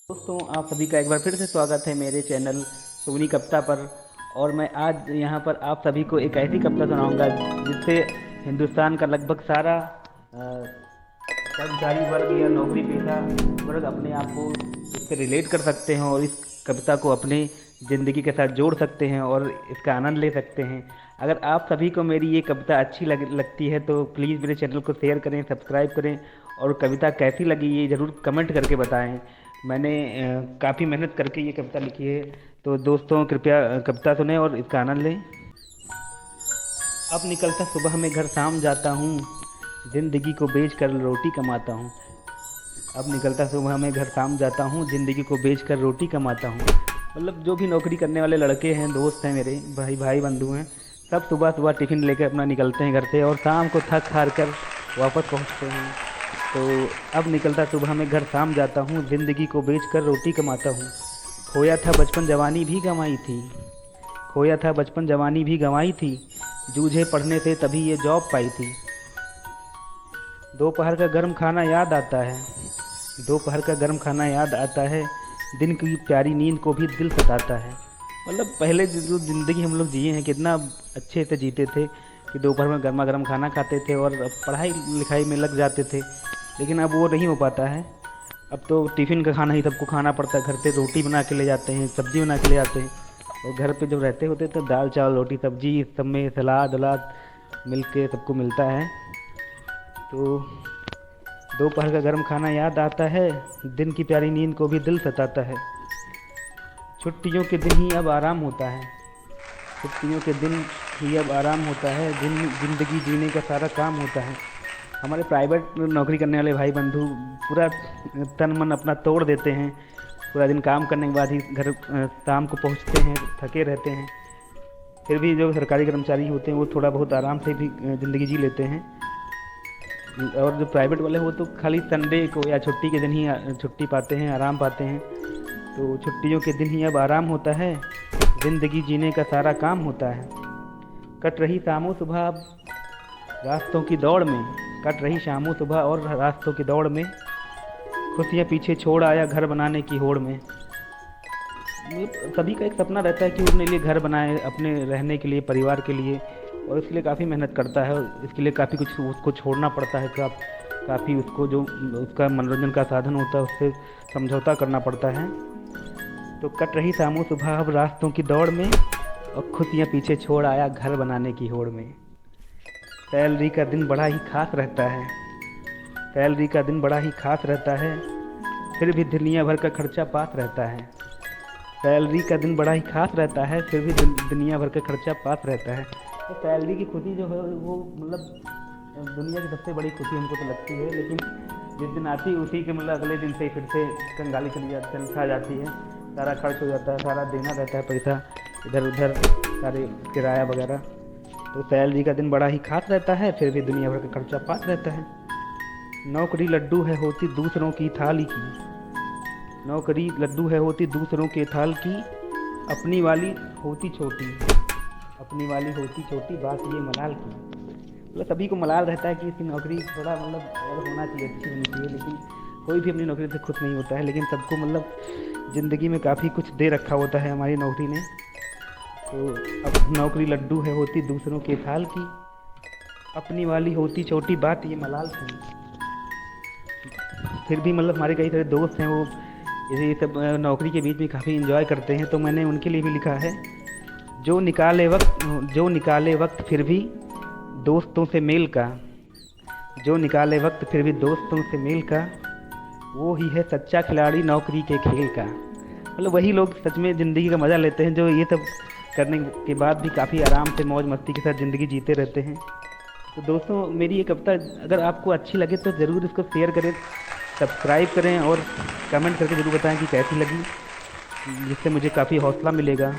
दोस्तों, आप सभी का एक बार फिर से स्वागत है मेरे चैनल सोनी कविता पर। और मैं आज यहाँ पर आप सभी को एक ऐसी कविता सुनाऊंगा जिससे हिंदुस्तान का लगभग सारा कर्मचारी वर्ग या नौकरी पेशा वर्ग अपने आप को इससे रिलेट कर सकते हैं और इस कविता को अपने ज़िंदगी के साथ जोड़ सकते हैं और इसका आनंद ले सकते हैं। अगर आप सभी को मेरी ये कविता अच्छी लगती है तो प्लीज़ मेरे चैनल को शेयर करें, सब्सक्राइब करें और कविता कैसी लगी ये ज़रूर कमेंट करके बताएं। मैंने काफ़ी मेहनत करके ये कविता लिखी है, तो दोस्तों कृपया कविता सुने और इसका आनंद लें। अब निकलता सुबह में घर शाम जाता हूँ, जिंदगी को बेच कर रोटी कमाता हूँ। अब निकलता सुबह में घर शाम जाता हूँ, जिंदगी को बेच कर रोटी कमाता हूँ। मतलब जो भी नौकरी करने वाले लड़के हैं, दोस्त हैं, मेरे भाई भाई बंधु हैं, सब सुबह सुबह टिफ़िन लेकर अपना निकलते हैं घर से और शाम को थक हार कर वापस पहुँचते हैं। तो अब निकलता सुबह में घर शाम जाता हूँ, ज़िंदगी को बेच कर रोटी कमाता हूँ। खोया था बचपन जवानी भी गंवाई थी, खोया था बचपन जवानी भी गंवाई थी, जूझे पढ़ने से तभी ये जॉब पाई थी। दोपहर का गर्म खाना याद आता है, दोपहर का गर्म खाना याद आता है, दिन की प्यारी नींद को भी दिल सताता है। मतलब पहले जो ज़िंदगी हम लोग जिए हैं कितना अच्छे से जीते थे कि दोपहर में गर्मा गर्म खाना खाते थे और पढ़ाई लिखाई में लग जाते थे। लेकिन अब वो नहीं हो पाता है। अब तो टिफ़िन का खाना ही सबको खाना पड़ता है। घर पे रोटी बना के ले जाते हैं, सब्ज़ी बना के ले जाते हैं, और घर पे जब रहते होते तो दाल चावल रोटी सब्ज़ी सब में सलाद वलाद मिल के सबको मिलता है। तो दोपहर का गर्म खाना याद आता है, दिन की प्यारी नींद को भी दिल सताता है। छुट्टियों के दिन ही अब आराम होता है, छुट्टियों के दिन ही अब आराम होता है, ज़िंदगी जीने का सारा काम होता है। हमारे प्राइवेट नौकरी करने वाले भाई बंधु पूरा तन मन अपना तोड़ देते हैं। पूरा दिन काम करने के बाद ही घर शाम को पहुंचते हैं, थके रहते हैं। फिर भी जो सरकारी कर्मचारी होते हैं वो थोड़ा बहुत आराम से भी ज़िंदगी जी लेते हैं। और जो प्राइवेट वाले वो तो खाली संडे को या छुट्टी के दिन ही छुट्टी पाते हैं, आराम पाते हैं। तो छुट्टियों के दिन ही अब आराम होता है, ज़िंदगी जीने का सारा काम होता है। कट रही शामों सुबह अब रास्तों की दौड़ में, कट रही शामों सुबह और रास्तों की दौड़ में, खुशियाँ पीछे छोड़ आया घर बनाने की होड़ में। सभी का एक सपना रहता है कि अपने लिए घर बनाए, अपने रहने के लिए, परिवार के लिए, और इसके लिए काफ़ी मेहनत करता है और इसके लिए काफ़ी कुछ उसको छोड़ना पड़ता है। काफ़ी उसको जो उसका मनोरंजन का साधन होता है उससे समझौता करना पड़ता है। तो कट रही शामों सुबह अब रास्तों की दौड़ में, और खुशियाँ पीछे छोड़ आया घर बनाने की होड़ में। सैलरी का दिन बड़ा ही खास रहता है, सैलरी का दिन बड़ा ही खास रहता है, फिर भी दुनिया भर का खर्चा पास रहता है। सैलरी का दिन बड़ा ही खास रहता है, फिर भी दुनिया भर का खर्चा पास रहता है। तो सैलरी की खुशी जो है वो मतलब दुनिया की सबसे बड़ी खुशी हमको तो लगती है। लेकिन जिस दिन आती है उसी के मतलब अगले दिन से फिर से कंगाली खा जाती है। सारा खर्च हो जाता है, सारा देना रहता है पैसा इधर उधर, सारे किराया वगैरह। तो सैलरी का दिन बड़ा ही खास रहता है, फिर भी दुनिया भर का खर्चा पास रहता है। नौकरी लड्डू है होती दूसरों की थाली की, नौकरी लड्डू है होती दूसरों के थाल की, अपनी वाली होती छोटी, अपनी वाली होती छोटी, बात ये मलाल की। मतलब सभी को मलाल रहता है कि इसकी नौकरी थोड़ा मतलब और होना चाहिए, अच्छी होनी चाहिए। लेकिन कोई भी अपनी नौकरी से खुश नहीं होता है। लेकिन सबको मतलब ज़िंदगी में काफ़ी कुछ दे रखा होता है हमारी नौकरी ने। तो अब नौकरी लड्डू है होती दूसरों के थाल की, अपनी वाली होती छोटी, बात ये मलाल की। फिर भी मतलब हमारे कई सारे दोस्त हैं वो ये सब नौकरी के बीच में काफ़ी इन्जॉय करते हैं। तो मैंने उनके लिए भी लिखा है, जो निकाले वक्त फिर भी दोस्तों से मेल का, जो निकाले वक्त फिर भी दोस्तों से मेल का, वो ही है सच्चा खिलाड़ी नौकरी के खेल का। मतलब वही लोग सच में ज़िंदगी का मज़ा लेते हैं जो ये सब करने के बाद भी काफ़ी आराम से मौज मस्ती के साथ ज़िंदगी जीते रहते हैं। तो दोस्तों मेरी ये कविता अगर आपको अच्छी लगे तो ज़रूर इसको शेयर करें, सब्सक्राइब करें और कमेंट करके ज़रूर बताएं कि कैसी लगी, जिससे मुझे काफ़ी हौसला मिलेगा।